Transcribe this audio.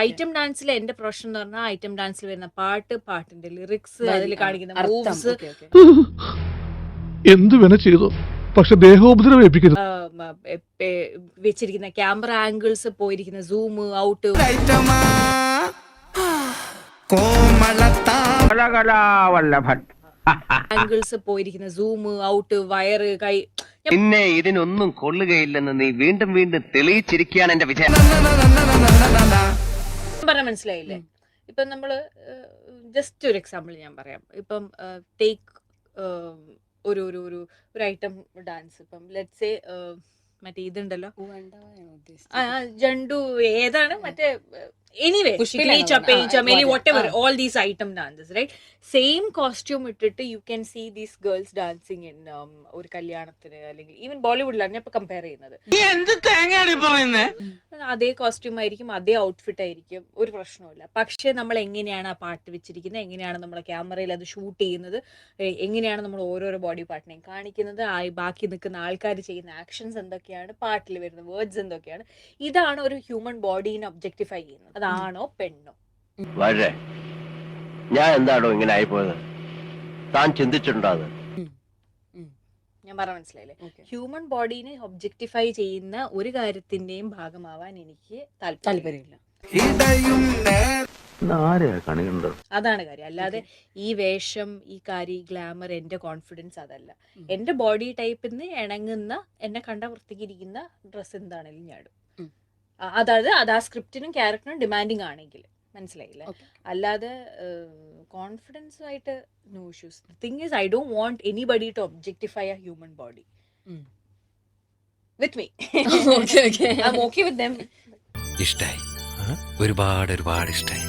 Item ഡാൻസിൽ എന്റെ profession എന്ന് പറഞ്ഞാൽ ഐറ്റം ഡാൻസിൽ വരുന്ന പാട്ട്, പാട്ടിന്റെ ലിറിക്സ്, അതിൽ കാണിക്കുന്ന മൂവ്സ്, എന്ത് വേണ ചെയ്തു, പക്ഷെ ദേഹോപദ്രവം ഏൽപ്പിക്കരുത്. വെച്ചിരിക്കുന്ന ക്യാമറ ആംഗിൾസ്, പോയിരിക്കുന്ന സൂം ഔട്ട്, ആംഗിൾസ് പോയിരിക്കുന്ന സൂം ഔട്ട്, വയറ്, കൈ. പിന്നെ ഇതിനൊന്നും കൊള്ളുകയില്ലെന്ന് നീ വീണ്ടും വീണ്ടും തെളിയിച്ചിരിക്കുകയാണ് എന്റെ വിജയം. പറഞ്ഞ മനസ്സിലായില്ലേ? ഇപ്പം നമ്മള് ജസ്റ്റ് ഒരു എക്സാമ്പിൾ ഞാൻ പറയാം. ഇപ്പം ടേക്ക് ഒരു ഒരു ഒരു ഒരു ഐറ്റം ഡാൻസ്. ഇപ്പം ലെറ്റ്സ് സേ മറ്റേ ഇതുണ്ടല്ലോ, ജണ്ടു, ഏതാണ് മറ്റേ, anyway Chameli, whatever, all these item dances, right? Same costume ഇട്ടിട്ട് you can see these girls dancing in ഒരു കല്യാണത്തിന്, അല്ലെങ്കിൽ ഈവൻ ബോളിവുഡിലാണ് ഞാൻ ഇപ്പൊ കമ്പയർ ചെയ്യുന്നത്. അതേ കോസ്റ്റ്യൂം ആയിരിക്കും, അതേ ഔട്ട്ഫിറ്റ് ആയിരിക്കും, ഒരു പ്രശ്നവുമില്ല. പക്ഷെ നമ്മൾ എങ്ങനെയാണ് ആ പാട്ട് വെച്ചിരിക്കുന്നത്, എങ്ങനെയാണ് നമ്മളെ ക്യാമറയിൽ അത് ഷൂട്ട് ചെയ്യുന്നത്, എങ്ങനെയാണ് നമ്മൾ ഓരോരോ ബോഡി പാർട്ടിനെയും കാണിക്കുന്നത്, ബാക്കി നിൽക്കുന്ന ആൾക്കാർ ചെയ്യുന്ന ആക്ഷൻസ് എന്തൊക്കെയാണ്, പാട്ടിൽ വരുന്ന വേർഡ്സ് എന്തൊക്കെയാണ്, ഇതാണ് ഒരു ഹ്യൂമൻ ബോഡീനെ ഒബ്ജക്ടിഫൈ ചെയ്യുന്നത്. അതാണോ പെണ്ണോ? ഞാൻ എന്താണോ ഇങ്ങനെ ആയിപ്പോയത്, താൻ ചിന്തിച്ചിട്ടുണ്ടോ? അത് ഞാൻ പറഞ്ഞ മനസ്സിലായില്ലേ? ഹ്യൂമൻ ബോഡീനെ ഒബ്ജക്ടിഫൈ ചെയ്യുന്ന ഒരു കാര്യത്തിന്റെയും ഭാഗമാവാൻ എനിക്ക് താല്പര്യമില്ല. അതാണ് കാര്യം. അല്ലാതെ ഈ വേഷം, ഈ കാര്യം, ഗ്ലാമർ, എന്റെ കോൺഫിഡൻസ് അതല്ല. എന്റെ ബോഡി ടൈപ്പിന് ഇണങ്ങുന്ന, എന്നെ കണ്ട വൃത്തിക്കിരിക്കുന്ന ഡ്രസ്സ് എന്താണെങ്കിലും ഞാൻ ഇടും. അതായത് അത് ആ സ്ക്രിപ്റ്റിനും ക്യാരക്ടറിനും ഡിമാൻഡിങ് ആണെങ്കിൽ, മനസ്സിലായില്ലേ? അല്ലാതെ കോൺഫിഡൻസുമായിട്ട് no issues. The thing is, I don't want anybody to objectify a human body with me. I am okay with them. ഇഷ്ടായി, ഒരുപാട് ഇഷ്ടായി.